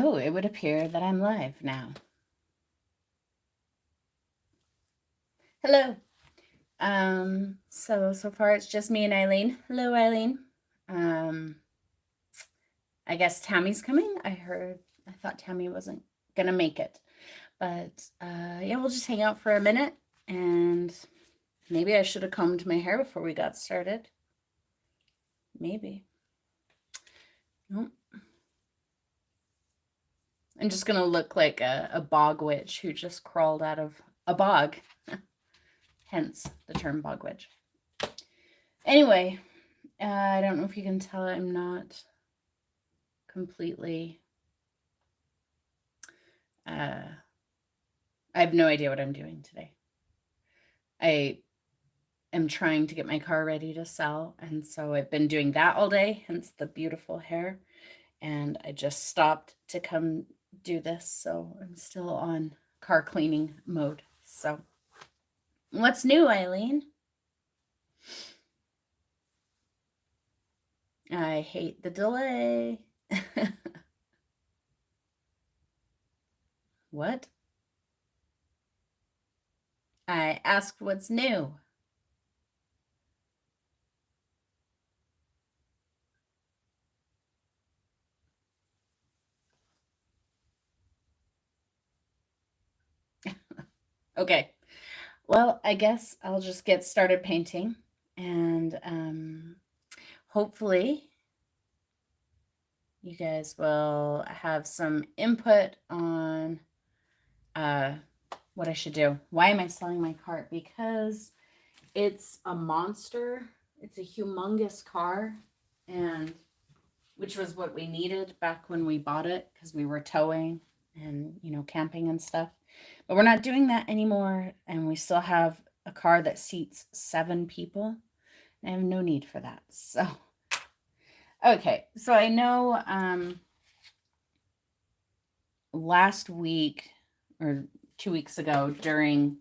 Oh, it would appear that I'm live now. Hello. So far it's just me and Eileen. Hello, Eileen. I guess Tammy's coming. I thought Tammy wasn't gonna make it. But yeah, we'll just hang out for a minute, and maybe I should have combed my hair before we got started. Maybe. Nope. I'm just gonna look like a bog witch who just crawled out of a bog. Hence the term bog witch. Anyway, I don't know if you can tell I'm not completely... I have no idea what I'm doing today. I am trying to get my car ready to sell, and so I've been doing that all day, hence the beautiful hair. And I just stopped to come do this, so I'm still on car cleaning mode. So, what's new, Eileen? I hate the delay. What? I asked what's new. Okay. Well, I guess I'll just get started painting, and hopefully you guys will have some input on what I should do. Why am I selling my cart? Because it's a monster. It's a humongous car, and which was what we needed back when we bought it, because we were towing and, camping and stuff. But we're not doing that anymore, and we still have a car that seats 7 people. I have no need for that. So, okay. So I know last week or 2 weeks ago during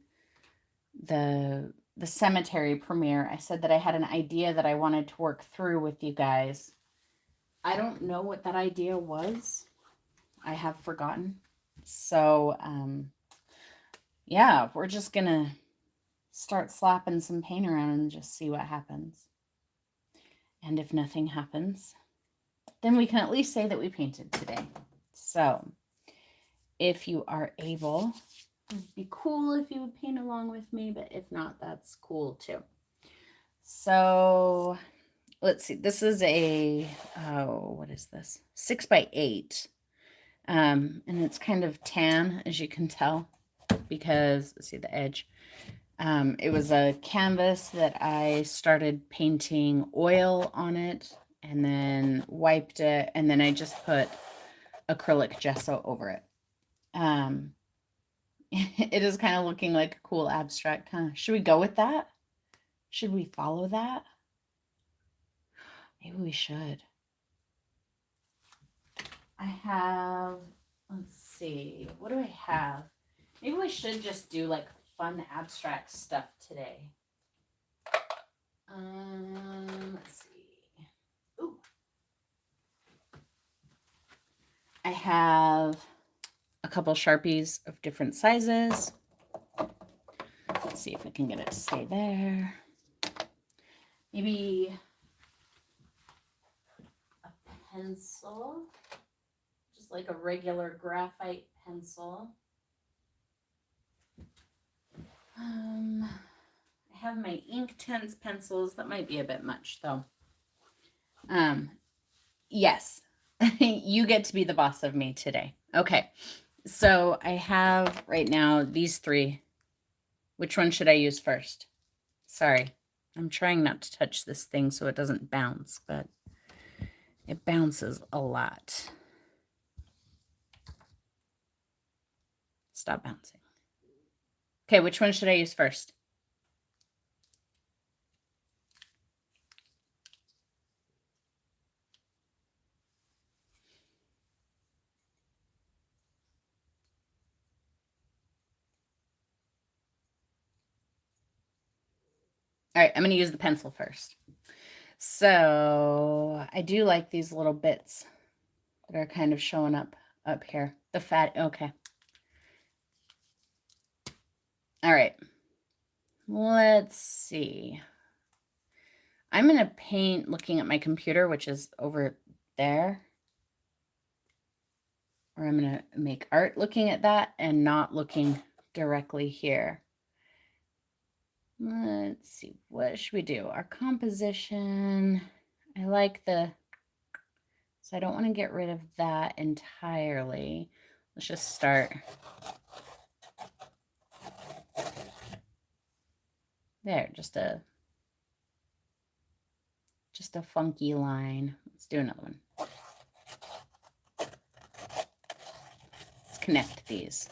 the cemetery premiere, I said that I had an idea that I wanted to work through with you guys. I don't know what that idea was. I have forgotten. So, yeah, we're just gonna start slapping some paint around and just see what happens. And if nothing happens, then we can at least say that we painted today. So, if you are able, it'd be cool if you would paint along with me, but if not, that's cool too. So, let's see. This is what is this? 6x8. And it's kind of tan, as you can tell, because, let's see the edge. It was a canvas that I started painting oil on it and then wiped it, and then I just put acrylic gesso over it. It is kind of looking like a cool abstract, huh? Should we go with that? Should we follow that? Maybe we should. I have, let's see, what do I have? Maybe we should just do like fun abstract stuff today. Let's see. Ooh. I have a couple Sharpies of different sizes. Let's see if I can get it to stay there. Maybe a pencil, just like a regular graphite pencil. I have my Inktense pencils. That might be a bit much though. Yes, you get to be the boss of me today. Okay, so I have right now these 3. Which one should I use first? Sorry, I'm trying not to touch this thing so it doesn't bounce, but it bounces a lot. Stop bouncing. Okay, which one should I use first? All right, I'm going to use the pencil first. So I do like these little bits that are kind of showing up up here. The fat, okay. All right. Let's see. I'm going to paint looking at my computer, which is over there. Or I'm going to make art looking at that and not looking directly here. Let's see, what should we do? Our composition, I like the, so I don't want to get rid of that entirely. Let's just start. There, just a funky line. Let's do another one. Let's connect these.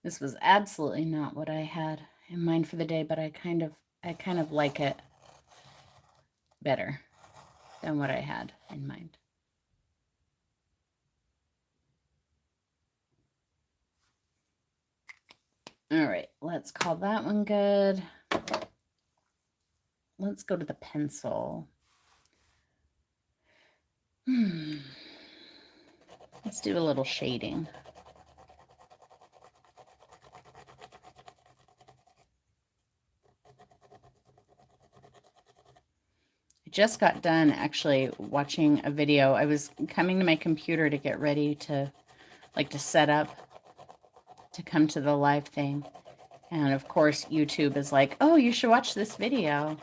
This was absolutely not what I had in mind for the day, but I kind of like it better than what I had in mind. All right, let's call that one good. Let's go to the pencil. Let's do a little shading. I just got done actually watching a video. I was coming to my computer to get ready to set up to come to the live thing. And of course, YouTube is like, oh, you should watch this video.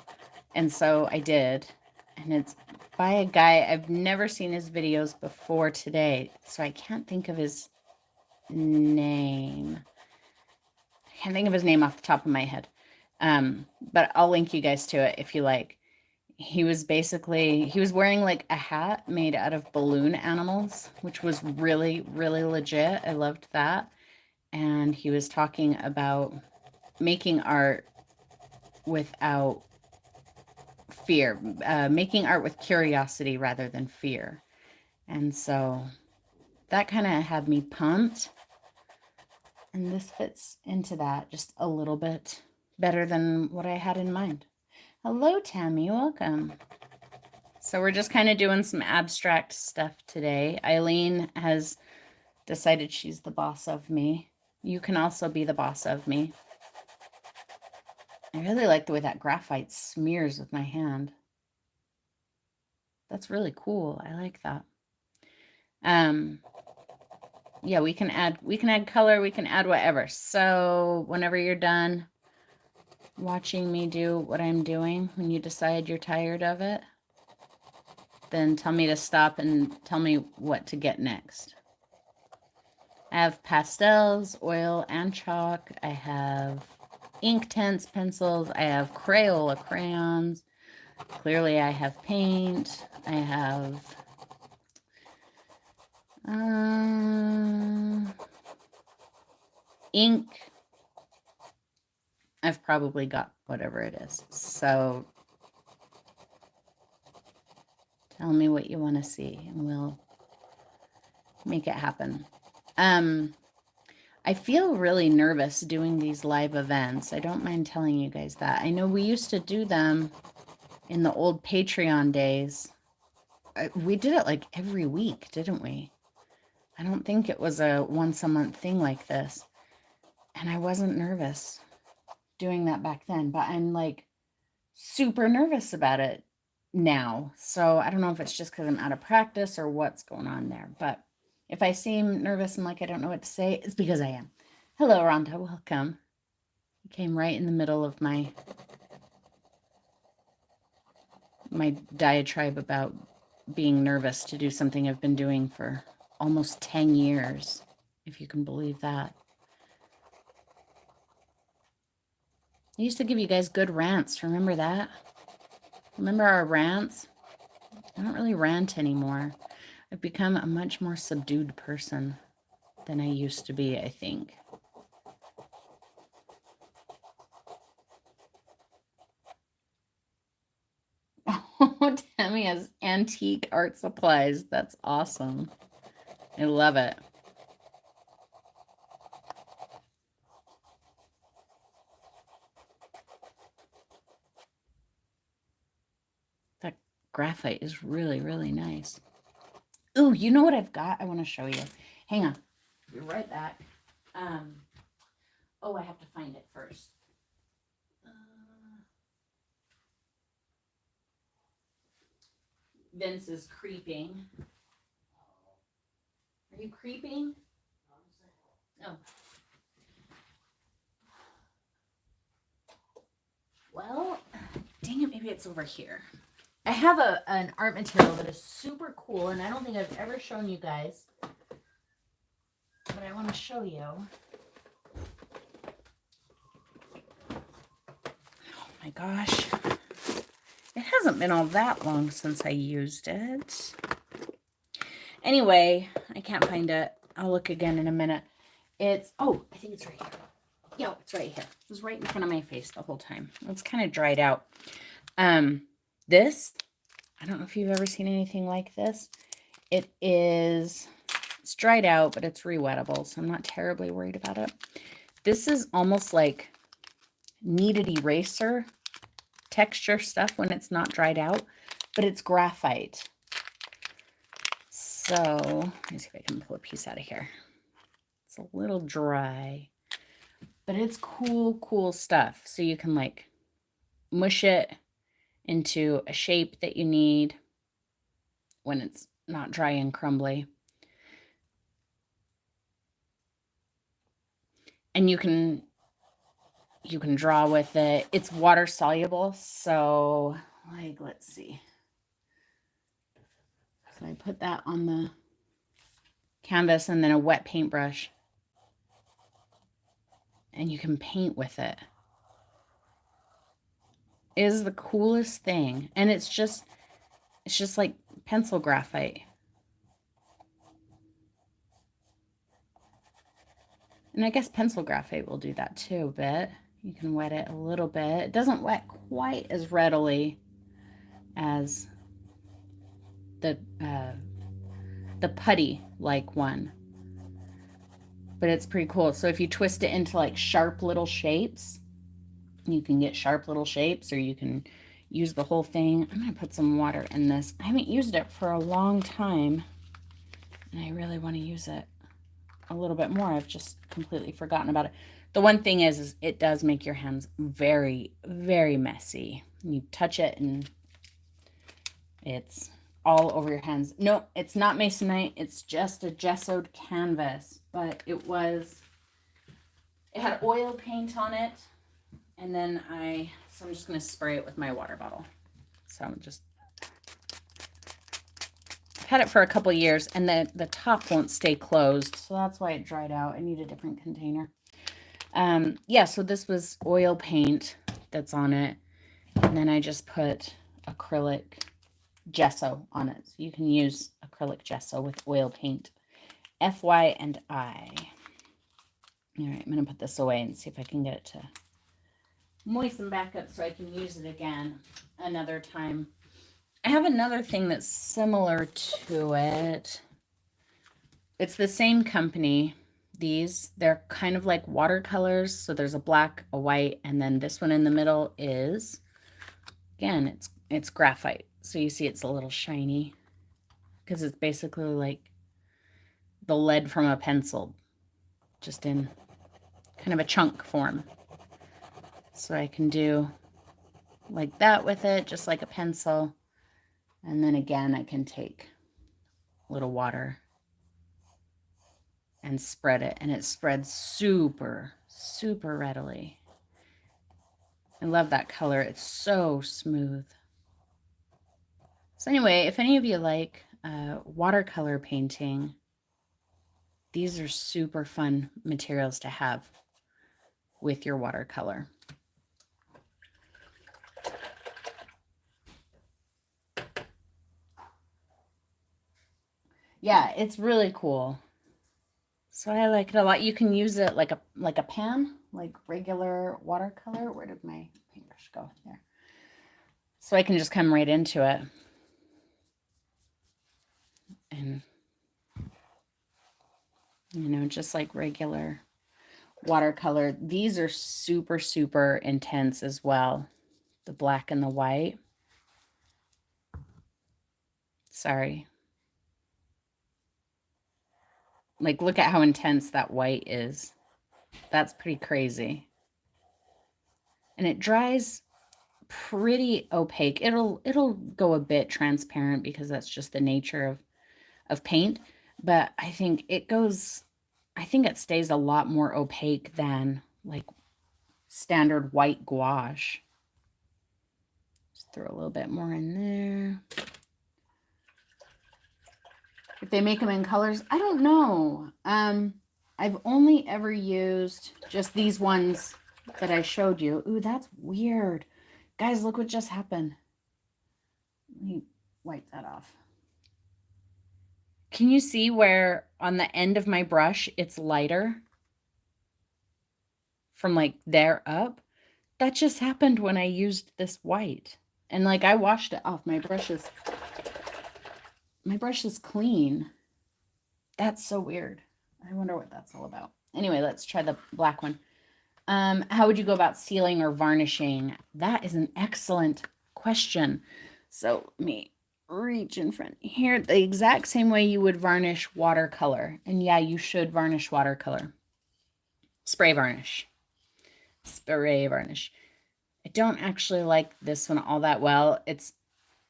And so I did. And it's by a guy, I've never seen his videos before today. So I can't think of his name. I can't think of his name off the top of my head. But I'll link you guys to it if you like. He was wearing like a hat made out of balloon animals, which was really, really legit. I loved that. And he was talking about making art without fear, making art with curiosity rather than fear. And so that kind of had me pumped. And this fits into that just a little bit better than what I had in mind. Hello, Tammy. Welcome. So we're just kind of doing some abstract stuff today. Eileen has decided she's the boss of me. You can also be the boss of me. I really like the way that graphite smears with my hand. That's really cool. I like that. Yeah, we can add color, we can add whatever. So whenever you're done watching me do what I'm doing, when you decide you're tired of it, then tell me to stop and tell me what to get next. I have pastels, oil, and chalk. I have Inktense pencils. I have Crayola crayons. Clearly, I have paint. I have ink. I've probably got whatever it is. So tell me what you want to see, and we'll make it happen. I feel really nervous doing these live events. I don't mind telling you guys that. I know we used to do them in the old Patreon days. We did it like every week, didn't we? I don't think it was a once-a-month thing like this. And I wasn't nervous doing that back then, but I'm like super nervous about it now. So I don't know if it's just because I'm out of practice or what's going on there. But if I seem nervous and like I don't know what to say, it's because I am. Hello, Rhonda. Welcome. You came right in the middle of my diatribe about being nervous to do something I've been doing for almost 10 years, if you can believe that. I used to give you guys good rants. Remember that? Remember our rants? I don't really rant anymore. I've become a much more subdued person than I used to be, I think. Oh, Tammy has antique art supplies. That's awesome. I love it. graphite is really, really nice. Ooh, you know what I've got? I want to show you. Hang on. Be right back. Oh, I have to find it first. Vince is creeping. Are you creeping? Oh. Well, dang it, maybe it's over here. I have an art material that is super cool, and I don't think I've ever shown you guys. But I want to show you. Oh my gosh. It hasn't been all that long since I used it. Anyway, I can't find it. I'll look again in a minute. It's, oh, I think it's right here. Yo, it's right here. It was right in front of my face the whole time. It's kind of dried out. This, I don't know if you've ever seen anything like this. It's dried out, but it's rewettable, so I'm not terribly worried about it. This is almost like kneaded eraser texture stuff when it's not dried out, but it's graphite. So let me see if I can pull a piece out of here. It's a little dry, but it's cool stuff. So you can like mush it into a shape that you need when it's not dry and crumbly. And you can draw with it. It's water soluble, so like, let's see. So I put that on the canvas and then a wet paintbrush, and you can paint with it. It is the coolest thing, and it's just like pencil graphite. And I guess pencil graphite will do that too a bit. You can wet it a little bit. It doesn't wet quite as readily as the putty like one, but it's pretty cool. So if you twist it into like sharp little shapes, you can get sharp little shapes, or you can use the whole thing. I'm going to put some water in this. I haven't used it for a long time, and I really want to use it a little bit more. I've just completely forgotten about it. The one thing is it does make your hands very, very messy. You touch it and it's all over your hands. No, it's not masonite. It's just a gessoed canvas, but it had oil paint on it. And then so I'm just going to spray it with my water bottle. So I'm just, I've had it for a couple years, and the top won't stay closed. So that's why it dried out. I need a different container. Yeah, so this was oil paint that's on it. And then I just put acrylic gesso on it. So you can use acrylic gesso with oil paint. FY and I. All right, I'm going to put this away and see if I can get it to moisten back up so I can use it again another time. I have another thing that's similar to it. It's the same company. They're kind of like watercolors. So there's a black, a white, and then this one in the middle is, again, it's graphite. So you see it's a little shiny because it's basically like the lead from a pencil, just in kind of a chunk form. So I can do like that with it, just like a pencil. And then again, I can take a little water and spread it, and it spreads super, super readily. I love that color. It's so smooth. So anyway, if any of you like watercolor painting, these are super fun materials to have with your watercolor. Yeah, it's really cool. So I like it a lot. You can use it like a pan, like regular watercolor. Where did my paintbrush go? There. So I can just come right into it. And, you know, just like regular watercolor. These are super, super intense as well. The black and the white. Sorry. Like, look at how intense that white is. That's pretty crazy. And it dries pretty opaque. It'll go a bit transparent because that's just the nature of paint, but I think it stays a lot more opaque than like standard white gouache. Just throw a little bit more in there. If they make them in colors, I don't know. I've only ever used just these ones that I showed you. Ooh, that's weird. Guys, look what just happened. Let me wipe that off. Can you see where on the end of my brush, it's lighter from like there up? That just happened when I used this white. And like I washed it off. My brush is clean. That's so weird. I wonder what that's all about. Anyway, let's try the black one. How would you go about sealing or varnishing? That is an excellent question. So let me reach in front here. The exact same way you would varnish watercolor. And yeah, you should varnish watercolor. Spray varnish. Spray varnish. I don't actually like this one all that well. It's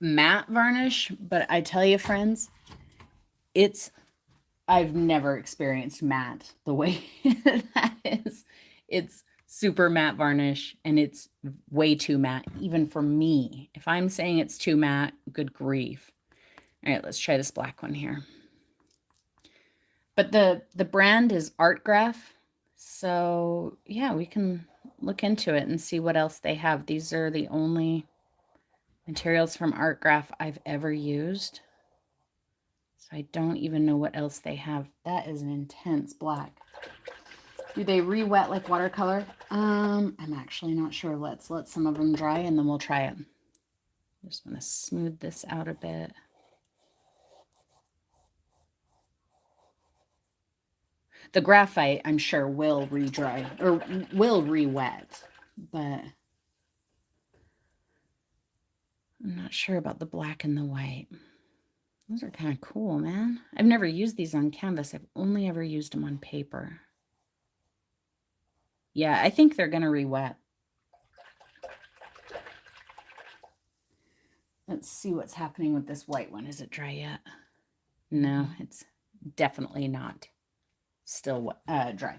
matte varnish, but I tell you, friends, I've never experienced matte the way that is. It's super matte varnish, and it's way too matte, even for me. If I'm saying it's too matte, good grief. All right, let's try this black one here. But the brand is Artgraph. So yeah, we can look into it and see what else they have. These are the only materials from Artgraph I've ever used. So I don't even know what else they have. That is an intense black. Do they re-wet like watercolor? I'm actually not sure. Let's let some of them dry and then we'll try it. Just want to smooth this out a bit. The graphite, I'm sure, will re-dry or will re-wet, but I'm not sure about the black and the white. Those are kind of cool, man. I've never used these on canvas. I've only ever used them on paper. Yeah, I think they're going to re-wet. Let's see what's happening with this white one. Is it dry yet? No, it's definitely not. Still dry.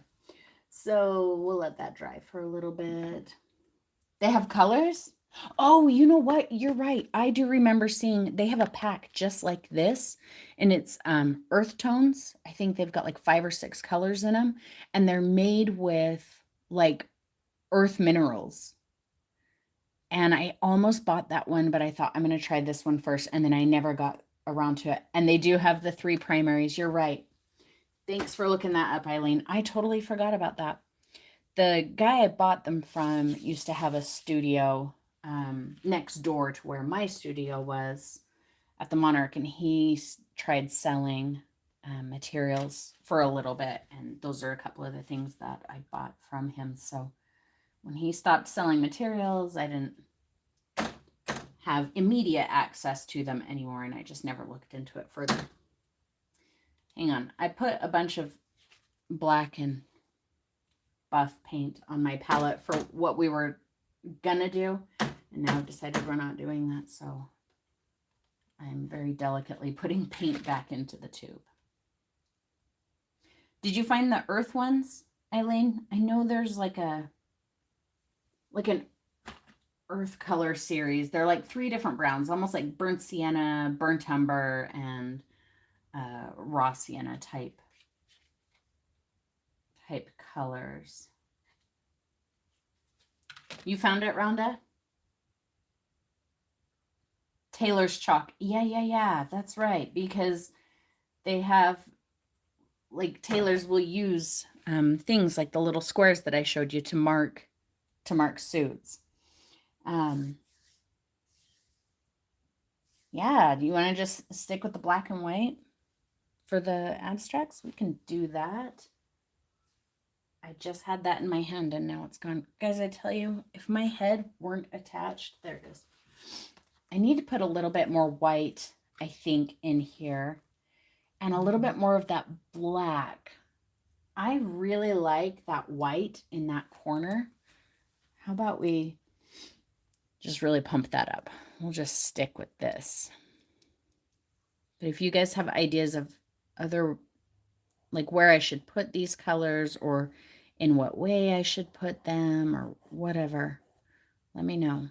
So we'll let that dry for a little bit. They have colors? Oh, you know what? You're right. I do remember seeing they have a pack just like this, and it's earth tones. I think they've got like 5 or 6 colors in them, and they're made with like earth minerals. And I almost bought that one, but I thought I'm going to try this one first, and then I never got around to it. And they do have the 3 primaries. You're right. Thanks for looking that up, Eileen. I totally forgot about that. The guy I bought them from used to have a studio next door to where my studio was at the Monarch, and he tried selling materials for a little bit, and those are a couple of the things that I bought from him. So when he stopped selling materials, I didn't have immediate access to them anymore, and I just never looked into it further. Hang on, I put a bunch of black and buff paint on my palette for what we were gonna do, and now I've decided we're not doing that, so I'm very delicately putting paint back into the tube. Did you find the earth ones, Eileen? I know there's like an earth color series. They're like 3 different browns, almost like burnt sienna, burnt umber, and raw sienna type colors. You found it, Rhonda? Taylor's chalk. Yeah, that's right, because they have, like, Taylor's will use things like the little squares that I showed you to mark suits. Yeah, do you want to just stick with the black and white for the abstracts? We can do that. I just had that in my hand and now it's gone. Guys, I tell you, if my head weren't attached, there it is. I need to put a little bit more white I think, in here. And a little bit more of that black. I really like that white in that corner. How about we just really pump that up? We'll just stick with this. But if you guys have ideas of other, like where I should put these colors or in what way I should put them or whatever, let me know.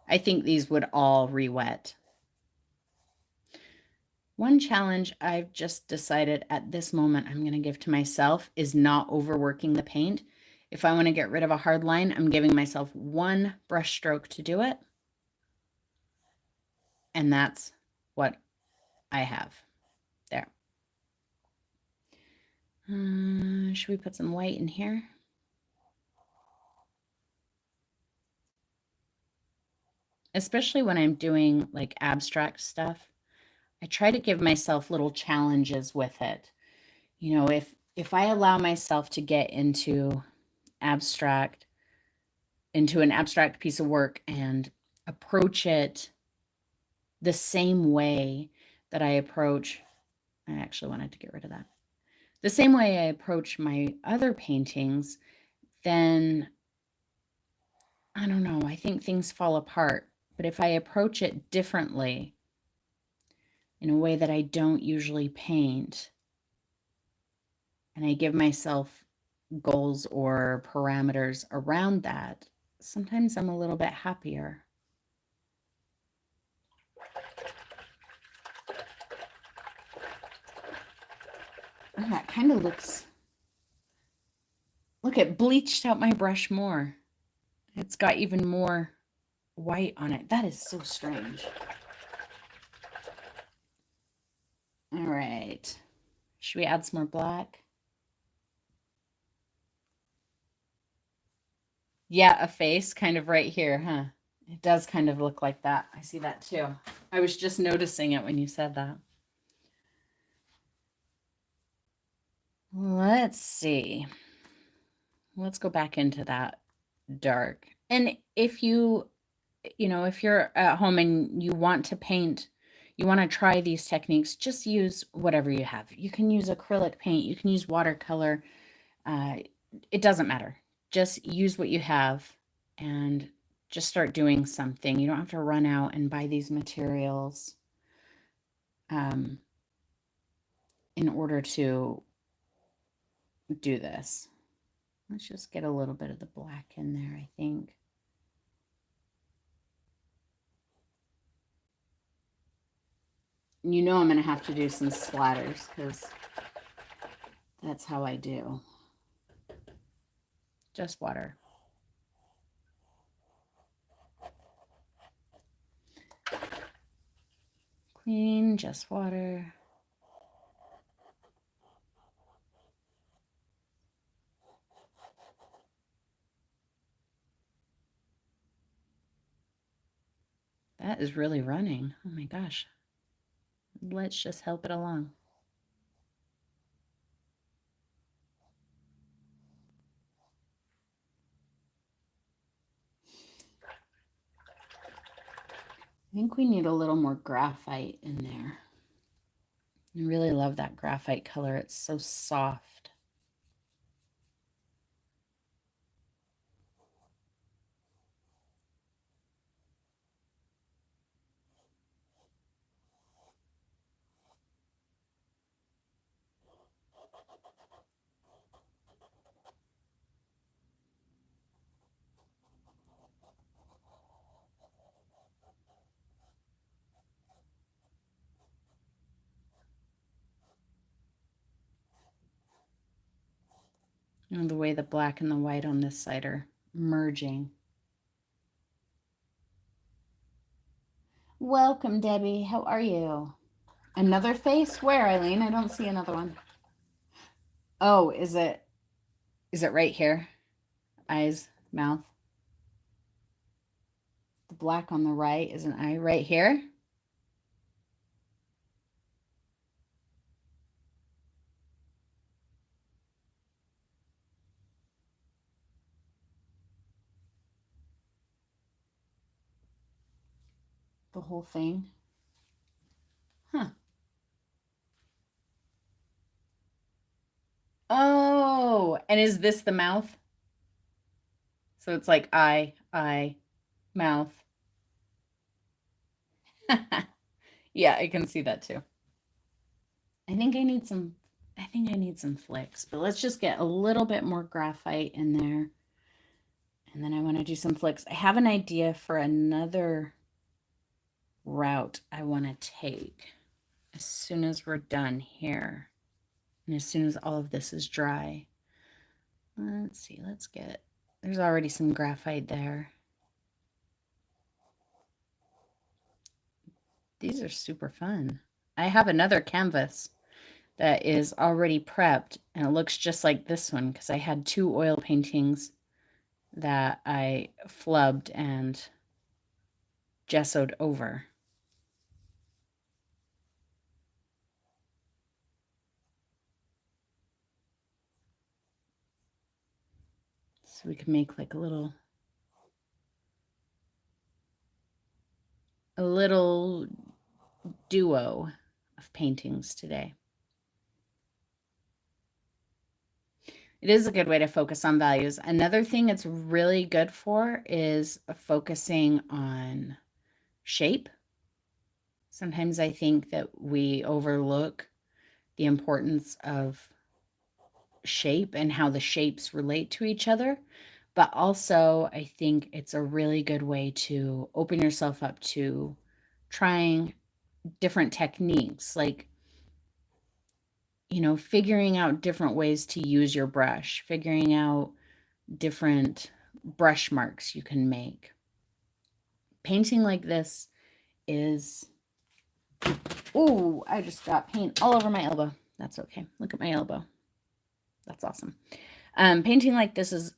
I think these would all re-wet. One challenge I've just decided at this moment I'm going to give to myself is not overworking the paint. If I want to get rid of a hard line, I'm giving myself one brush stroke to do it. And that's what I have there. Should we put some white in here? Especially when I'm doing like abstract stuff, I try to give myself little challenges with it. You know, if I allow myself to get into an abstract piece of work and approach it the same way that I actually wanted to get rid of that. The same way I approach my other paintings, then I don't know, I think things fall apart. But if I approach it differently, in a way that I don't usually paint, and I give myself goals or parameters around that, sometimes I'm a little bit happier. Oh, that kind of looks, look, it bleached out my brush more. It's got even more white on it. That is so strange. All right. Should we add some more black? Yeah, a face kind of right here, huh? It does kind of look like that. I see that too. I was just noticing it when you said that. Let's see. Let's go back into that dark. And if you're at home and you want to paint, you want to try these techniques, just use whatever you have. You can use acrylic paint, you can use watercolor. It doesn't matter. Just use what you have and just start doing something. You don't have to run out and buy these materials in order to do this. Let's just get a little bit of the black in there, I think. You know I'm going to have to do some splatters because that's how I do. Just water. Clean, just water. That is really running. Oh my gosh. Let's just help it along. I think we need a little more graphite in there. I really love that graphite color. It's so soft. You know, the way the black and the white on this side are merging. Welcome, Debbie. How are you? Another face? Where, Eileen? I don't see another one. Oh, is it right here? Eyes, mouth. The black on the right is an eye right here. the whole thing. Huh. Oh, and is this the mouth? So it's like eye, mouth. Yeah, I can see that too. I think I need some flicks, but let's just get a little bit more graphite in there. And then I want to do some flicks. I have an idea for another route I want to take as soon as we're done here. And as soon as all of this is dry. Let's see, there's already some graphite there. These are super fun. I have another canvas that is already prepped, and it looks just like this one because I had 2 oil paintings that I flubbed and gessoed over. So we can make like a little duo of paintings today. It is a good way to focus on values. Another thing it's really good for is focusing on shape. Sometimes I think that we overlook the importance of shape and how the shapes relate to each other. But also, I think it's a really good way to open yourself up to trying different techniques, like, figuring out different ways to use your brush, figuring out different brush marks you can make. Painting like this is, oh, I just got paint all over my elbow. That's okay. Look at my elbow. That's awesome. Painting like this is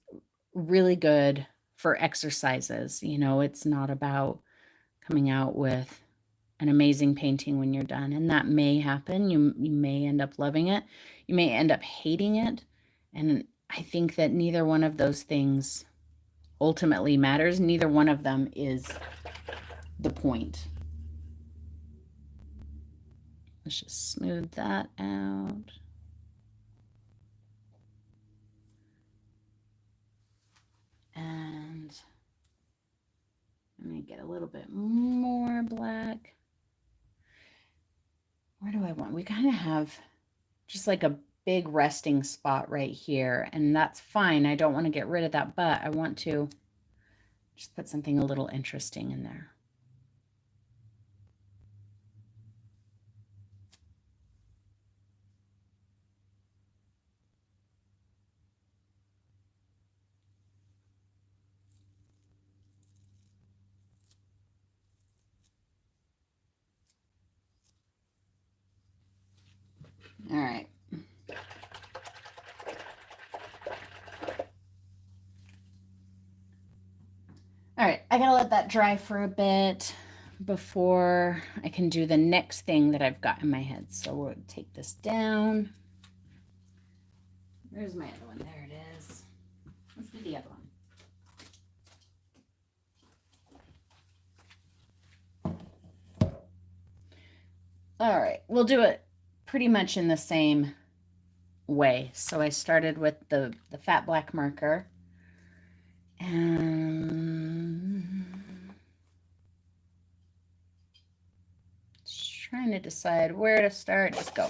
really good for exercises. It's not about coming out with an amazing painting when you're done, and that may happen. You may end up loving it. You may end up hating it. And I think that neither one of those things ultimately matters. Neither one of them is the point. Let's just smooth that out. And I'm going to get a little bit more black. Where do I want? We kind of have just like a big resting spot right here, and that's fine. I don't want to get rid of that, but I want to just put something a little interesting in there. All right. All right, I gotta let that dry for a bit before I can do the next thing that I've got in my head. So we'll take this down. Where's my other one? There it is. Let's do the other one. All right, we'll do it pretty much in the same way. So I started with the fat black marker, and just trying to decide where to start. Just go.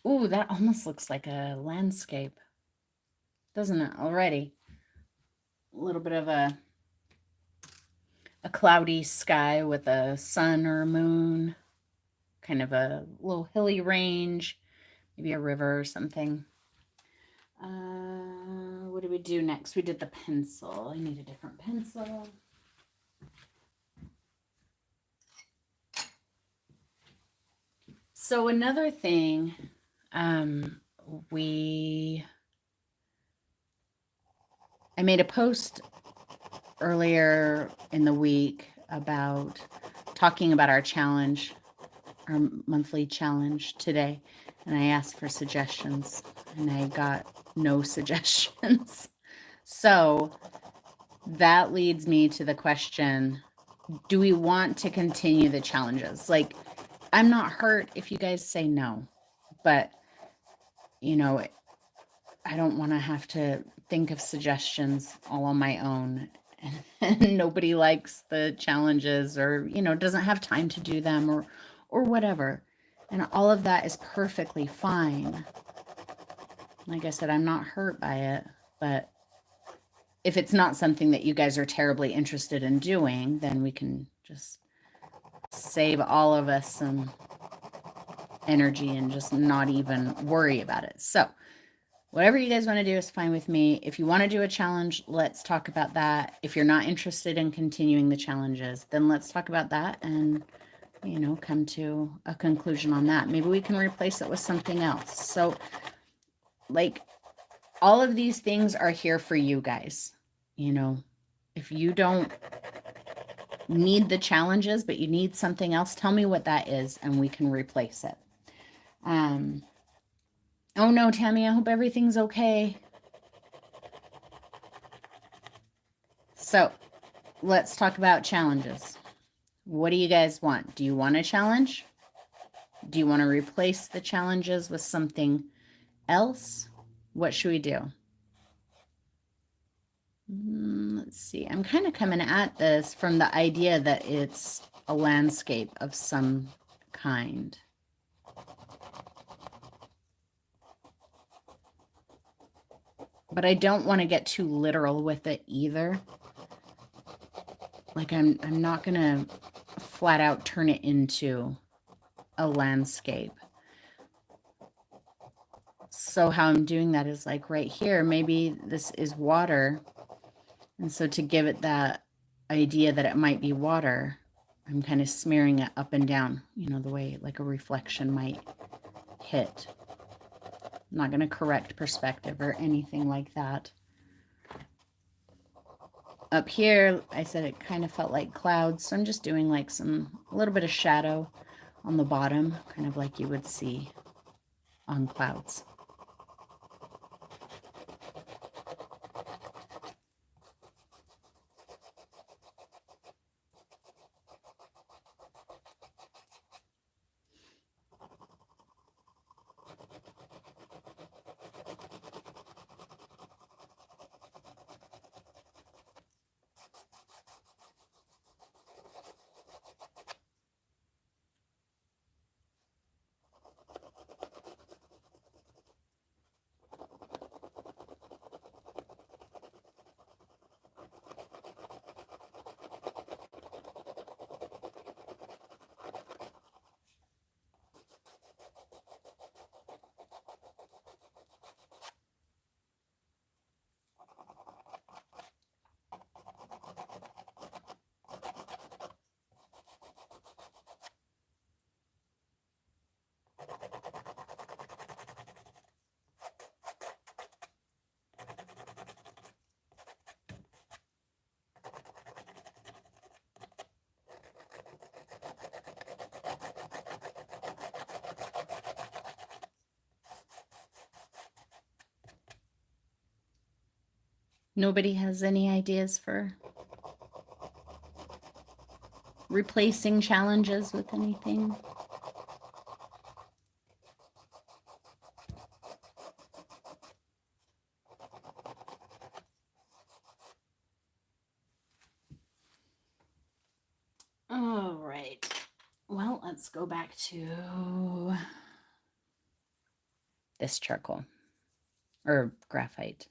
Ooh, that almost looks like a landscape, doesn't it, already? A little bit of a cloudy sky with a sun or a moon, kind of a little hilly range, maybe a river or something. What did we do next? We did the pencil. I need a different pencil. So another thing, we I made a post earlier in the week about talking about our challenge, our monthly challenge today, and I asked for suggestions, and I got no suggestions. So that leads me to the question, do we want to continue the challenges? Like, I'm not hurt if you guys say no, but you know, I don't want to have to think of suggestions all on my own. And nobody likes the challenges or, doesn't have time to do them or whatever. And all of that is perfectly fine. Like I said, I'm not hurt by it, but if it's not something that you guys are terribly interested in doing, then we can just save all of us some energy and just not even worry about it. So, whatever you guys want to do is fine with me. If you want to do a challenge, let's talk about that. If you're not interested in continuing the challenges, then let's talk about that and, come to a conclusion on that. Maybe we can replace it with something else. So, like, all of these things are here for you guys. If you don't need the challenges, but you need something else, tell me what that is and we can replace it. Oh no, Tammy, I hope everything's okay. So let's talk about challenges. What do you guys want? Do you want a challenge? Do you want to replace the challenges with something else? What should we do? Let's see. I'm kind of coming at this from the idea that it's a landscape of some kind. But I don't want to get too literal with it either. Like I'm not going to flat out turn it into a landscape. So how I'm doing that is like right here, maybe this is water. And so to give it that idea that it might be water, I'm kind of smearing it up and down, the way like a reflection might hit. I'm not going to correct perspective or anything like that. Up here, I said it kind of felt like clouds, so I'm just doing like a little bit of shadow on the bottom, kind of like you would see on clouds. Nobody has any ideas for replacing challenges with anything? All right. Well, let's go back to this charcoal or graphite.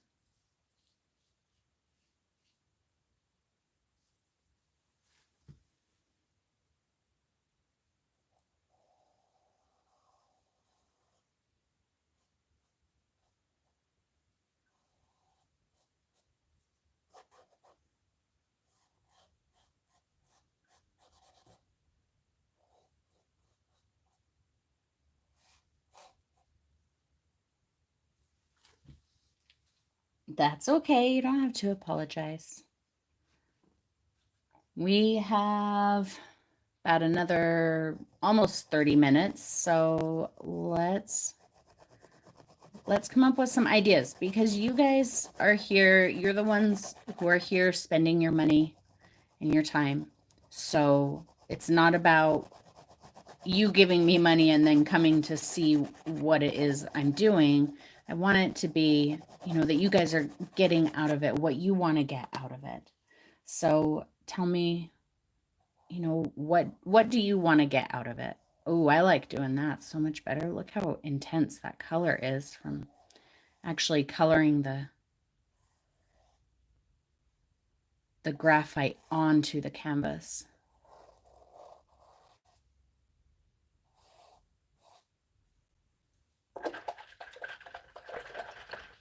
That's okay. You don't have to apologize. We have about another almost 30 minutes. So let's come up with some ideas, because you guys are here. You're the ones who are here spending your money and your time. So it's not about you giving me money and then coming to see what it is I'm doing. I want it to be, that you guys are getting out of it what you want to get out of it. So tell me, what do you want to get out of it? Oh, I like doing that so much better. Look how intense that color is from actually coloring the graphite onto the canvas.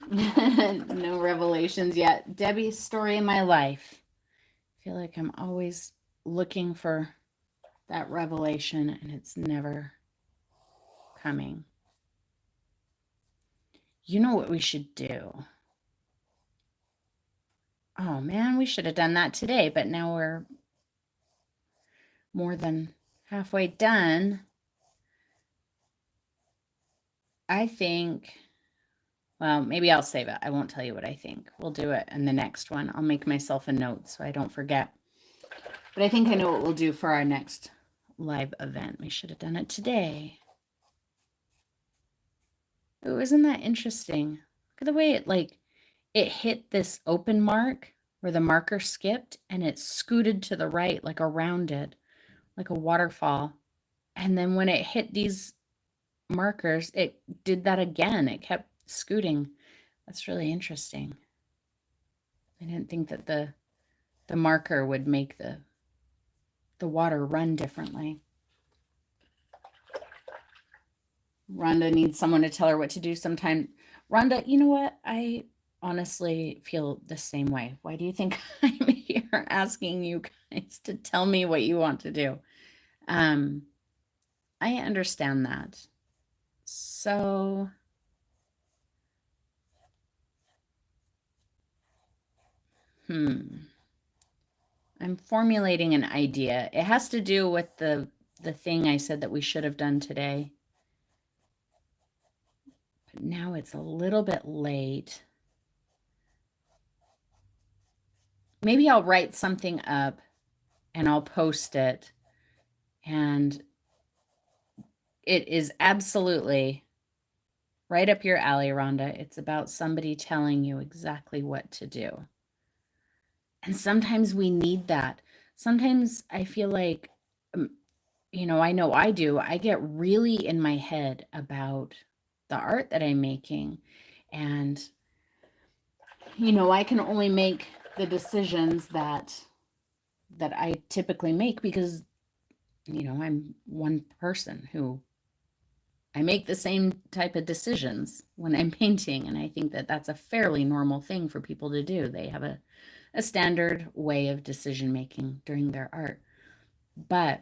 No revelations yet. Debbie's story in my life. I feel like I'm always looking for that revelation and it's never coming. You know what we should do? Oh man, we should have done that today, but now we're more than halfway done. I think, well, maybe I'll save it. I won't tell you what I think. We'll do it in the next one. I'll make myself a note so I don't forget. But I think I know what we'll do for our next live event. We should have done it today. Oh, isn't that interesting? Look at the way it hit this open mark where the marker skipped and it scooted to the right, like a rounded, like a waterfall. And then when it hit these markers, it did that again. It kept scooting. That's really interesting. I didn't think that the marker would make the water run differently. Rhonda needs someone to tell her what to do sometime. Rhonda, you know what? I honestly feel the same way. Why do you think I'm here asking you guys to tell me what you want to do? I understand that. So I'm formulating an idea. It has to do with the thing I said that we should have done today. But now it's a little bit late. Maybe I'll write something up and I'll post it. And it is absolutely right up your alley, Rhonda. It's about somebody telling you exactly what to do. And sometimes we need that. Sometimes I feel like, I know I do. I get really in my head about the art that I'm making. And, I can only make the decisions that I typically make because, I'm one person who I make the same type of decisions when I'm painting. And I think that that's a fairly normal thing for people to do. They have a standard way of decision making during their art. But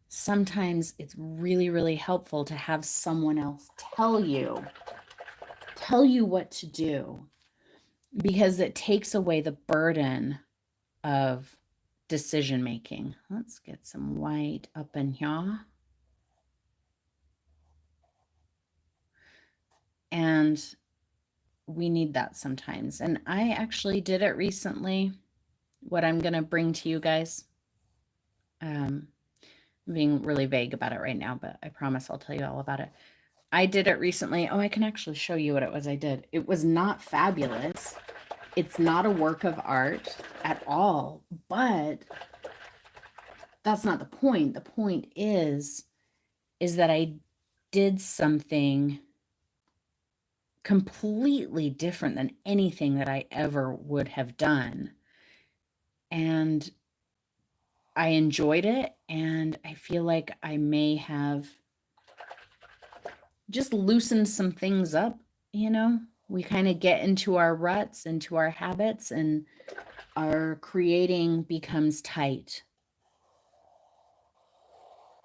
sometimes it's really, really helpful to have someone else tell you what to do, because it takes away the burden of decision making. Let's get some white up in here. And we need that sometimes. And I actually did it recently. What I'm going to bring to you guys. I'm being really vague about it right now, but I promise I'll tell you all about it. I did it recently. Oh, I can actually show you what it was I did. It was not fabulous. It's not a work of art at all, but that's not the point. The point is that I did something completely different than anything that I ever would have done. And I enjoyed it, and I feel like I may have just loosened some things up, We kind of get into our ruts, into our habits, and our creating becomes tight.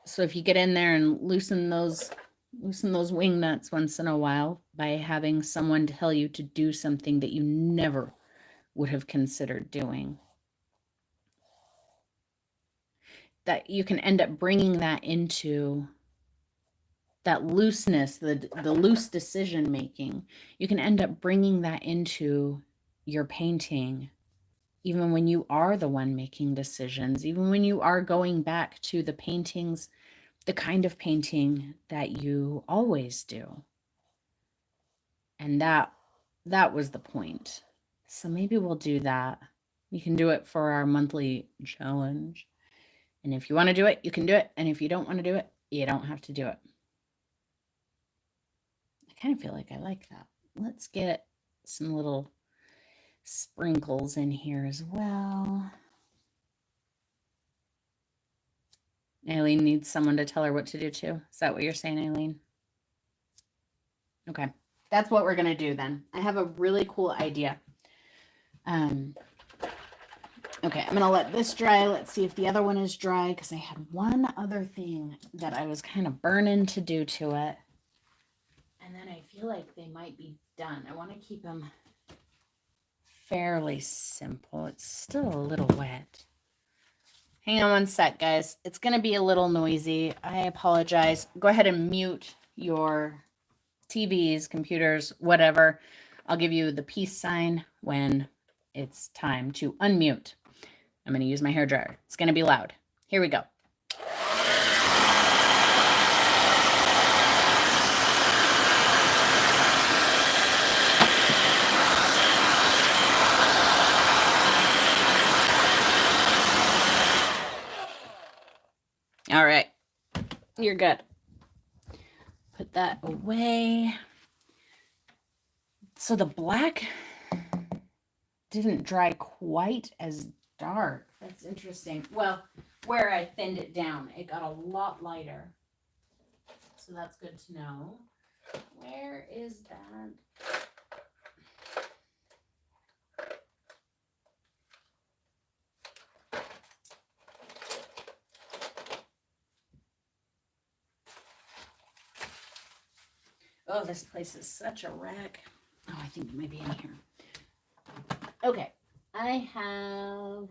So if you get in there and loosen those Loosen those wing nuts once in a while by having someone tell you to do something that you never would have considered doing. That you can end up bringing that into that looseness, the loose decision making. You can end up bringing that into your painting, even when you are the one making decisions, even when you are going back to the paintings, the kind of painting that you always do. And that was the point. So maybe we'll do that. You can do it for our monthly challenge. And if you want to do it, you can do it. And if you don't want to do it, you don't have to do it. I kind of feel like I like that. Let's get some little sprinkles in here as well. Aileen needs someone to tell her what to do too. Is that what you're saying, Aileen? Okay. That's what we're going to do then. I have a really cool idea. Okay, I'm going to let this dry. Let's see if the other one is dry, because I had one other thing that I was kind of burning to do to it. And then I feel like they might be done. I want to keep them fairly simple. It's still a little wet. Hang on one sec, guys. It's going to be a little noisy. I apologize. Go ahead and mute your TVs, computers, whatever. I'll give you the peace sign when it's time to unmute. I'm going to use my hairdryer. It's going to be loud. Here we go. All right. You're good. Put that away. So the black didn't dry quite as dark. That's interesting. Well, where I thinned it down, it got a lot lighter. So that's good to know. Where is that? Oh, this place is such a wreck. Oh, I think it might be in here. Okay, I have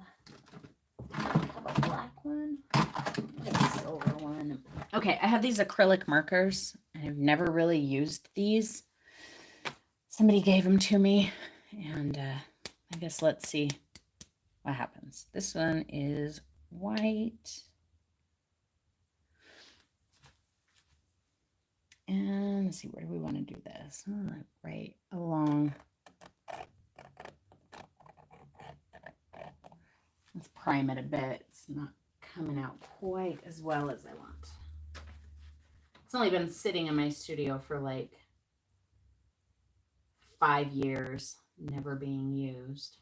a black one. A silver one. Okay, I have these acrylic markers. I've never really used these. Somebody gave them to me, and I guess let's see what happens. This one is white. And let's see, where do we want to do this? Right along. Let's prime it a bit. It's not coming out quite as well as I want. It's only been sitting in my studio for like 5 years, never being used.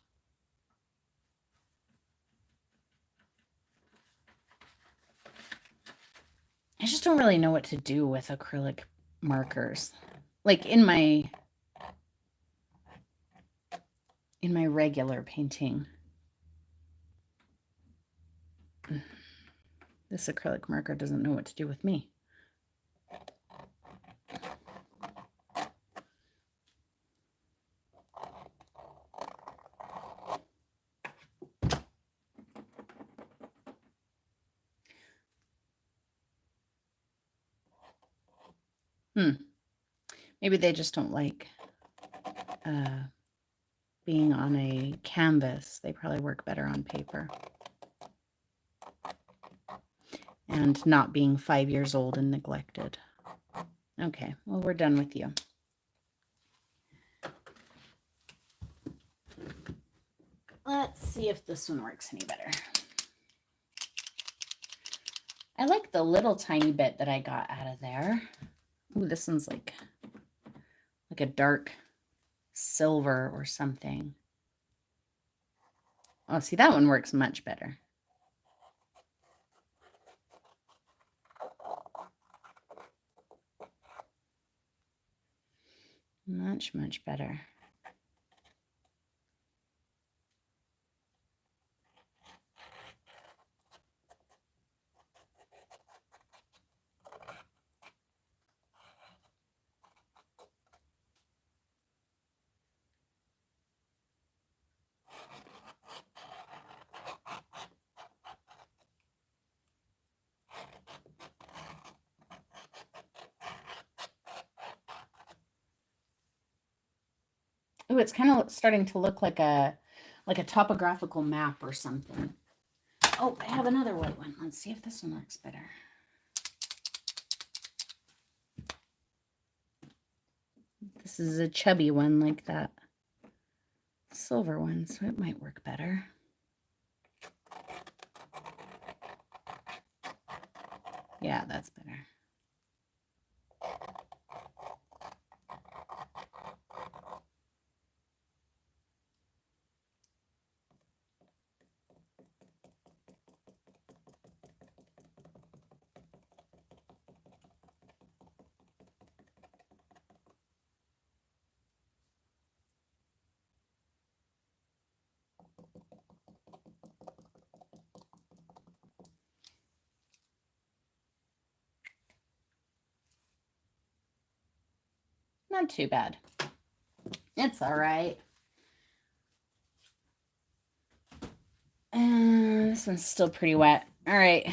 I just don't really know what to do with acrylic markers. Like in my regular painting. This acrylic marker doesn't know what to do with me. Maybe they just don't like being on a canvas. They probably work better on paper. And not being 5 years old and neglected. Okay, well, we're done with you. Let's see if this one works any better. I like the little tiny bit that I got out of there. Ooh, this one's like a dark silver or something. Oh, see, that one works much better. Much, much better. Ooh, it's kind of starting to look like a topographical map or something. Oh, I have another white one. Let's see if this one works better. This is a chubby one like that silver one, so it might work better. Yeah, that's better. Not too bad. It's all right. And this one's still pretty wet. All right.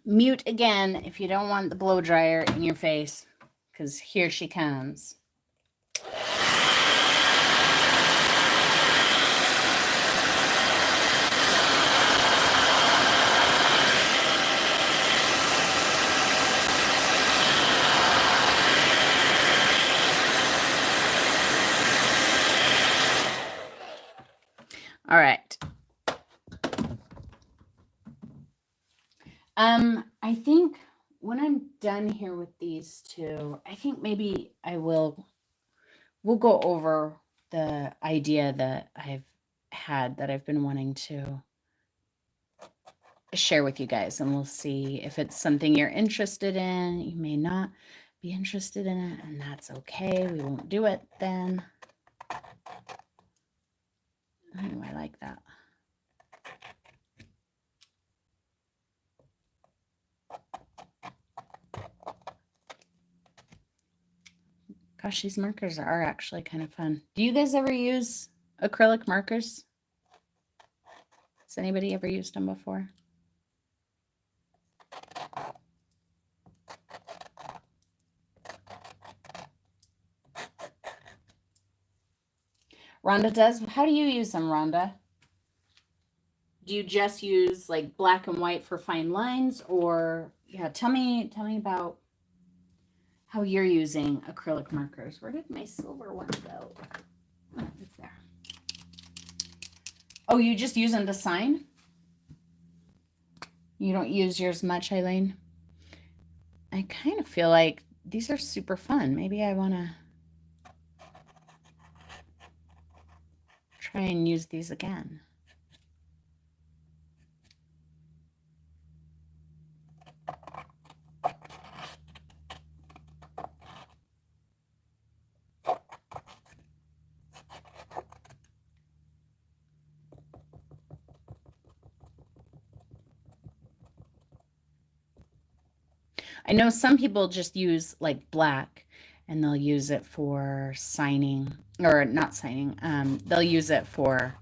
Mute again if you don't want the blow dryer in your face, because here she comes. All right. I think when I'm done here with these two, I think maybe we'll go over the idea that I've been wanting to share with you guys, and we'll see if it's something you're interested in. You may not be interested in it, and that's okay. We won't do it then. Oh, I like that. Gosh, these markers are actually kind of fun. Do you guys ever use acrylic markers? Has anybody ever used them before? Rhonda does. How do you use them, Rhonda? Do you just use like black and white for fine lines, or yeah, tell me about how you're using acrylic markers. Where did my silver one go? Oh, it's there. Oh, you just use them to sign? You don't use yours much, Eileen? I kind of feel like these are super fun. Maybe I want to try and use these again. I know some people just use like black and they'll use it for signing, or not signing. They'll use it for,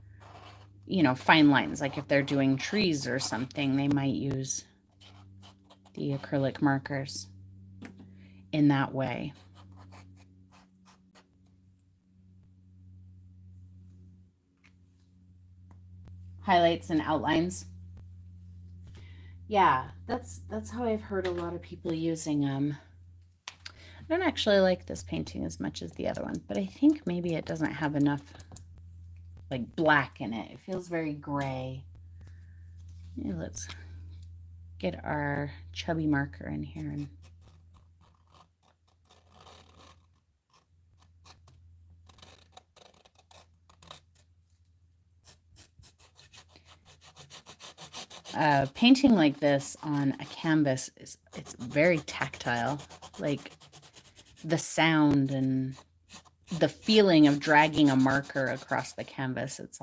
fine lines. Like if they're doing trees or something, they might use the acrylic markers in that way. Highlights and outlines. Yeah, that's how I've heard a lot of people using them. I don't actually like this painting as much as the other one, but I think maybe it doesn't have enough like black in it. It feels very gray. Yeah, let's get our chubby marker in here and painting like this on a canvas it's very tactile. Like the sound and the feeling of dragging a marker across the canvas, it's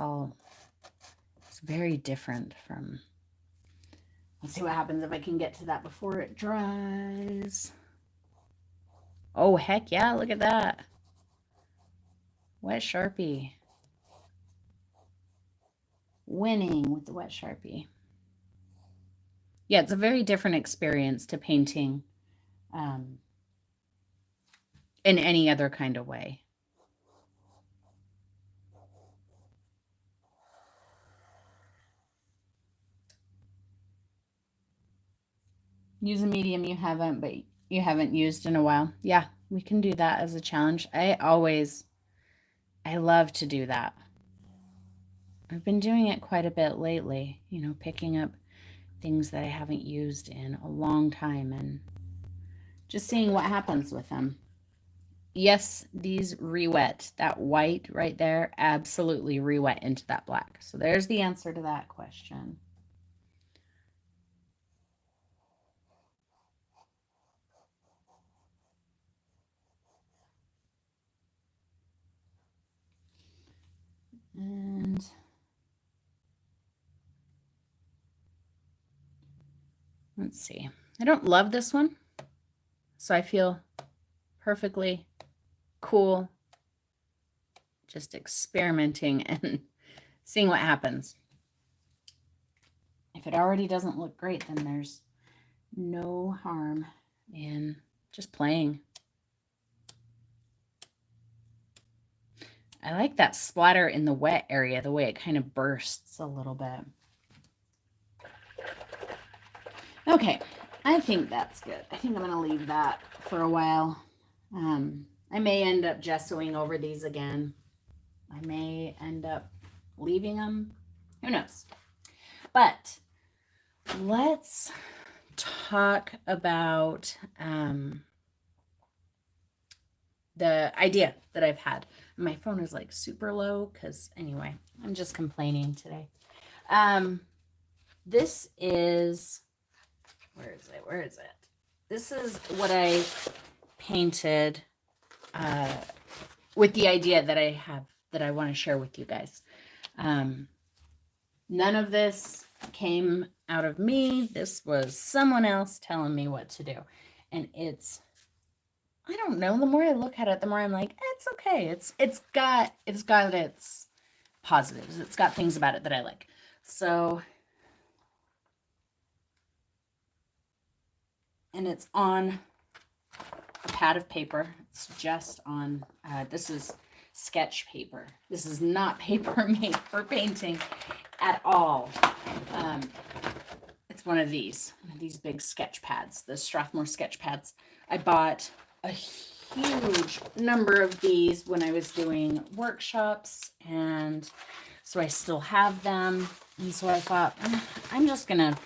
very different from. Let's see what happens if I can get to that before it dries. Oh, heck yeah, look at that. Wet Sharpie. Winning with the Wet Sharpie. Yeah, it's a very different experience to painting in any other kind of way. Use a medium you haven't, but you haven't used in a while. Yeah, we can do that as a challenge. I love to do that. I've been doing it quite a bit lately, picking up things that I haven't used in a long time and just seeing what happens with them. Yes, these re-wet. That white right there, absolutely re-wet into that black. So there's the answer to that question. And let's see. I don't love this one, so I feel perfectly cool just experimenting and seeing what happens. If it already doesn't look great, then there's no harm in just playing. I like that splatter in the wet area, the way it kind of bursts a little bit. Okay, I think that's good. I think I'm going to leave that for a while. I may end up gessoing over these again. I may end up leaving them. Who knows? But let's talk about the idea that I've had. My phone is like super low because anyway, I'm just complaining today. This is, where is it? This is what I painted with the idea that I have that I want to share with you guys. None of this came out of me. This was someone else telling me what to do. And I don't know, the more I look at it, the more I'm like, it's okay. It's got its positives. It's got things about it that I like. So, and it's on a pad of paper. It's just on, this is sketch paper. This is not paper made for painting at all. It's one of these big sketch pads, the Strathmore sketch pads. I bought a huge number of these when I was doing workshops, and so I still have them. And so I thought, I'm just gonna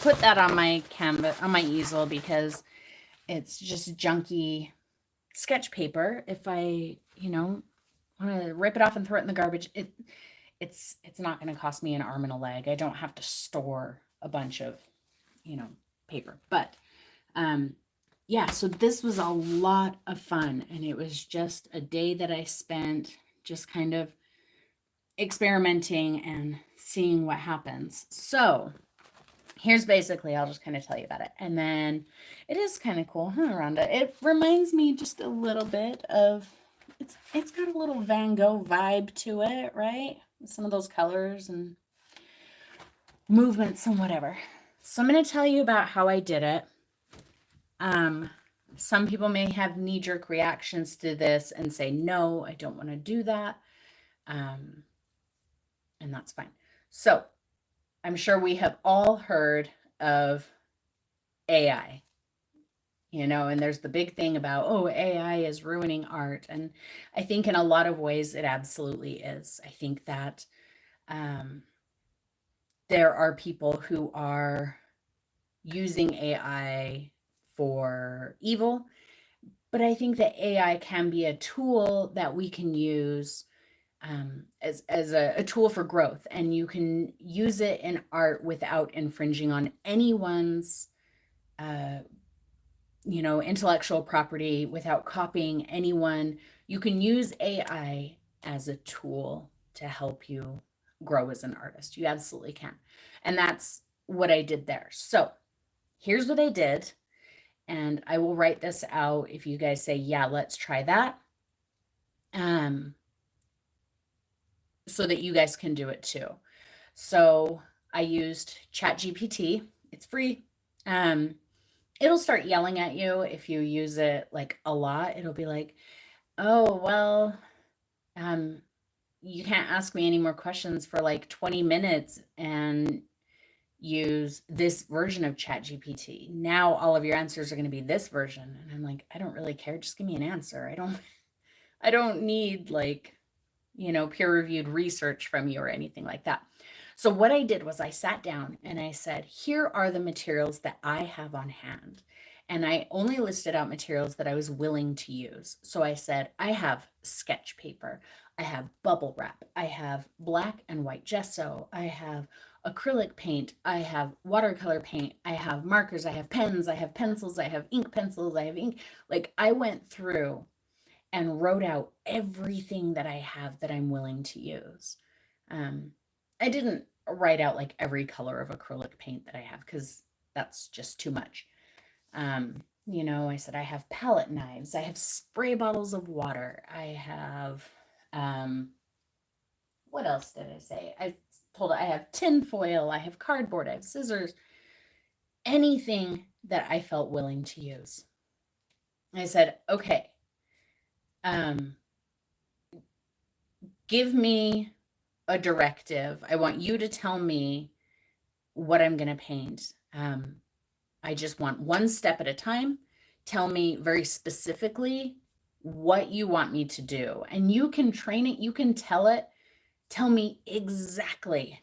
put that on my canvas, on my easel, because it's just junky sketch paper. If I, want to rip it off and throw it in the garbage, it's not going to cost me an arm and a leg. I don't have to store a bunch of, paper. But yeah, so this was a lot of fun, and it was just a day that I spent just kind of experimenting and seeing what happens. So here's basically, I'll just kind of tell you about it. And then it is kind of cool, huh, Rhonda? It reminds me just a little bit of, it's got a little Van Gogh vibe to it, right? Some of those colors and movements and whatever. So I'm going to tell you about how I did it. Some people may have knee-jerk reactions to this and say, no, I don't want to do that. And that's fine. So I'm sure we have all heard of AI, and there's the big thing about, oh, AI is ruining art. And I think in a lot of ways it absolutely is. I think that there are people who are using AI for evil, but I think that AI can be a tool that we can use as a tool for growth, and you can use it in art without infringing on anyone's intellectual property, without copying anyone. You can use AI as a tool to help you grow as an artist. You absolutely can. And that's what I did there. So here's what I did. And I will write this out if you guys say, yeah, let's try that. So that you guys can do it too. So I used ChatGPT. It's free. It'll start yelling at you if you use it like a lot. It'll be like, oh, well, you can't ask me any more questions for like 20 minutes, and use this version of ChatGPT. Now all of your answers are going to be this version. And I'm like, I don't really care. Just give me an answer. I don't need like, peer-reviewed research from you or anything like that. So what I did was I sat down and I said, here are the materials that I have on hand. And I only listed out materials that I was willing to use. So I said, I have sketch paper, I have bubble wrap, I have black and white gesso, I have acrylic paint, I have watercolor paint, I have markers, I have pens, I have pencils, I have ink pencils, I have ink. Like I went through and wrote out everything that I have that I'm willing to use. I didn't write out like every color of acrylic paint that I have because that's just too much. I said I have palette knives, I have spray bottles of water, I have what else did I say? I told I have tin foil, I have cardboard, I have scissors, anything that I felt willing to use. I said, okay, give me a directive. I want you to tell me what I'm going to paint. I just want one step at a time. Tell me very specifically what you want me to do. And you can train it. You can tell it. Tell me exactly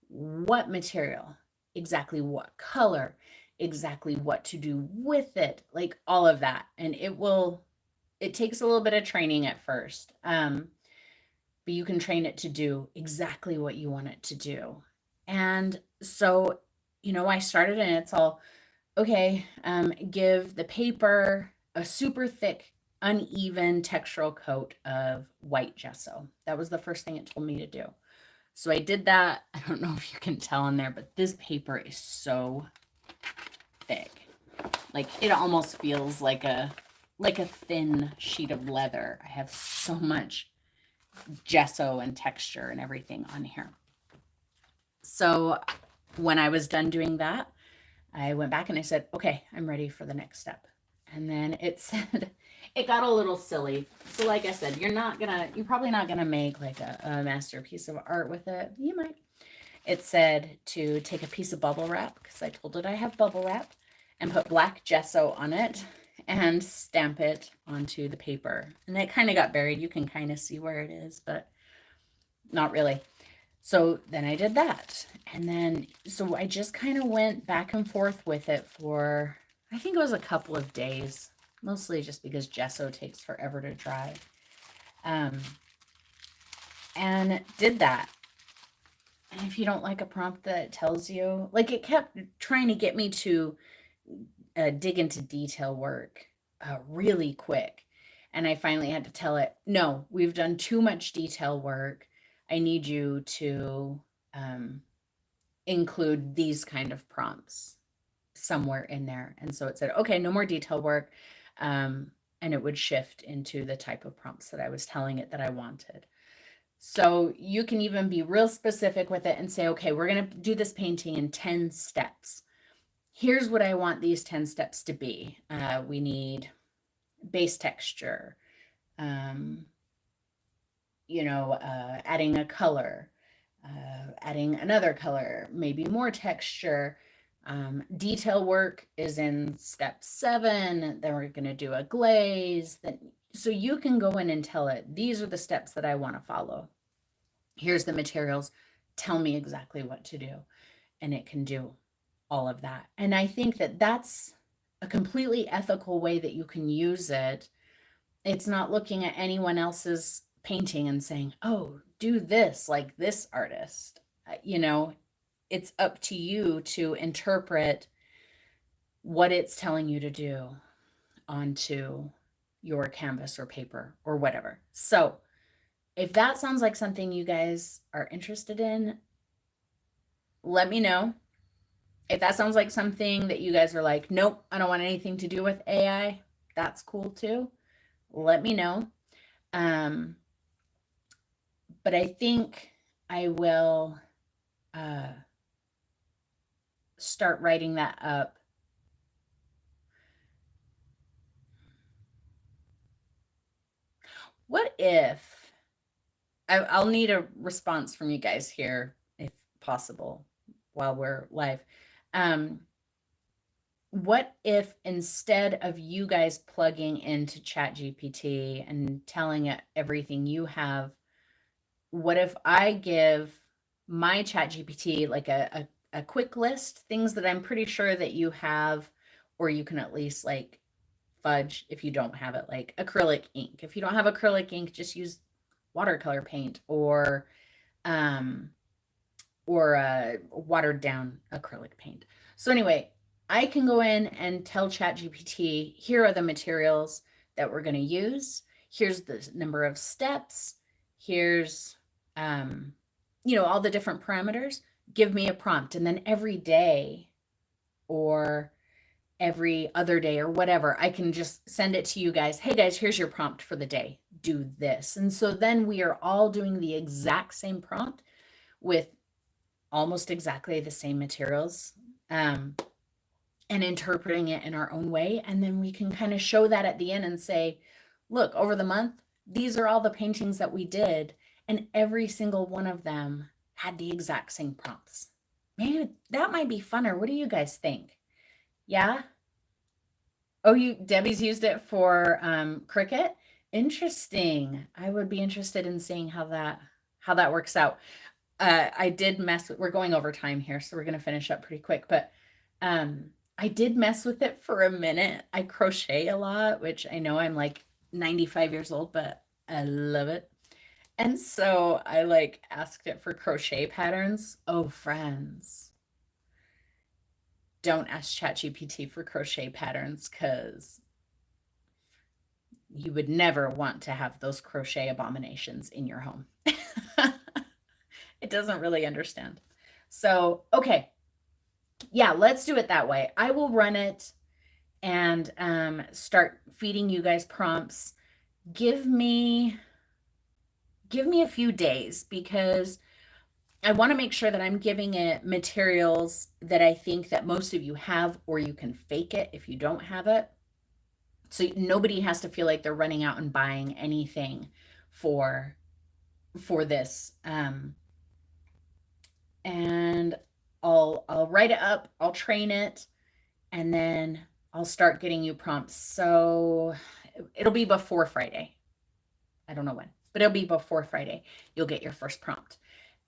what material, exactly what color, exactly what to do with it, like all of that. And it takes a little bit of training at first. But you can train it to do exactly what you want it to do. And so, I started and it's all, okay, give the paper a super thick, uneven textural coat of white gesso. That was the first thing it told me to do. So I did that. I don't know if you can tell in there, but this paper is so thick. Like it almost feels like a thin sheet of leather. I have so much gesso and texture and everything on here. So when I was done doing that, I went back and I said, okay, I'm ready for the next step. And then it said, it got a little silly. So like I said, you're probably not gonna make like a masterpiece of art with it. You might. It said to take a piece of bubble wrap, because I told it I have bubble wrap, and put black gesso on it and stamp it onto the paper. And it kind of got buried. You can kind of see where it is, but not really. So then I did that. And then, so I just kind of went back and forth with it for, I think it was a couple of days, mostly just because gesso takes forever to dry. And did that. And if you don't like a prompt that tells you, like it kept trying to get me to dig into detail work really quick. And I finally had to tell it, no, we've done too much detail work. I need you to include these kind of prompts somewhere in there. And so it said, okay, no more detail work. And it would shift into the type of prompts that I was telling it that I wanted. So you can even be real specific with it and say, okay, we're going to do this painting in 10 steps. Here's what I want these 10 steps to be. We need base texture, adding a color, adding another color, maybe more texture. Detail work is in step 7. Then we're going to do a glaze. So you can go in and tell it, these are the steps that I want to follow. Here's the materials. Tell me exactly what to do. And it can do all of that. And I think that that's a completely ethical way that you can use it. It's not looking at anyone else's painting and saying, oh, do this like this artist. It's up to you to interpret what it's telling you to do onto your canvas or paper or whatever. So if that sounds like something you guys are interested in, let me know. If that sounds like something that you guys are like, nope, I don't want anything to do with AI, that's cool too. Let me know. But I think I will start writing that up. What if I'll need a response from you guys here if possible. while we're live. What if instead of you guys plugging into ChatGPT and telling it everything you have, what if I give my ChatGPT like a quick list, things that I'm pretty sure that you have, or you can at least like fudge if you don't have it, like acrylic ink. If you don't have acrylic ink, just use watercolor paint or watered down acrylic paint. So anyway, I can go in and tell ChatGPT, here are the materials that we're going to use. Here's the number of steps. Here's, all the different parameters. Give me a prompt. And then every day or every other day or whatever, I can just send it to you guys. Hey guys, here's your prompt for the day. Do this. And so then we are all doing the exact same prompt with almost exactly the same materials, and interpreting it in our own way. And then we can kind of show that at the end and say, look, over the month, these are all the paintings that we did. And every single one of them had the exact same prompts. Maybe that might be funner. What do you guys think? Yeah? Oh, Debbie's used it for Cricut? Interesting. I would be interested in seeing how that works out. I did mess with, we're going over time here, so we're going to finish up pretty quick, but I did mess with it for a minute. I crochet a lot, which I know I'm like 95 years old, but I love it. And so I like asked it for crochet patterns. Oh, friends, don't ask ChatGPT for crochet patterns because you would never want to have those crochet abominations in your home. It doesn't really understand. So, okay. Yeah, let's do it that way. I will run it and start feeding you guys prompts. Give me a few days because I want to make sure that I'm giving it materials that I think that most of you have, or you can fake it if you don't have it. So nobody has to feel like they're running out and buying anything for this. And I'll write it up, I'll train it, and then I'll start getting you prompts. So it'll be before Friday. I don't know when, but it'll be before Friday. You'll get your first prompt.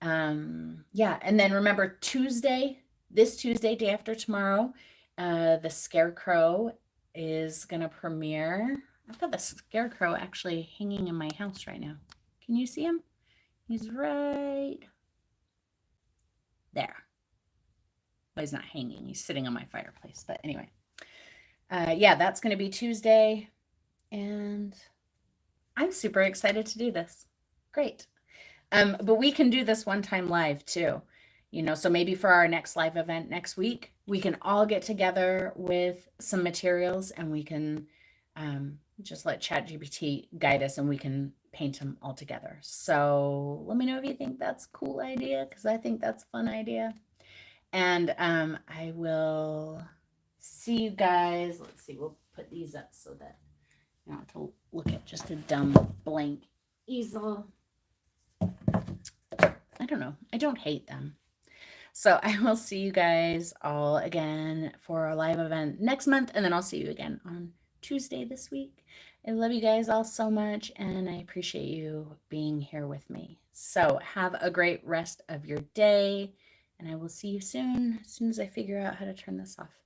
Yeah, and then remember this Tuesday, day after tomorrow, the Scarecrow is gonna premiere. I've got the Scarecrow actually hanging in my house right now. Can you see him? He's right there. Well, he's not hanging. He's sitting on my fireplace. But anyway, yeah, that's going to be Tuesday. And I'm super excited to do this. Great. But we can do this one time live too. So maybe for our next live event next week, we can all get together with some materials and we can just let ChatGPT guide us and we can paint them all together. So let me know if you think that's a cool idea, because I think that's a fun idea. And I will see you guys. Let's see, we'll put these up so that you don't have to look at just a dumb blank easel. I don't know. I don't hate them. So I will see you guys all again for our live event next month. And then I'll see you again on Tuesday this week. I love you guys all so much. And I appreciate you being here with me. So have a great rest of your day. And I will see you soon, as soon as I figure out how to turn this off.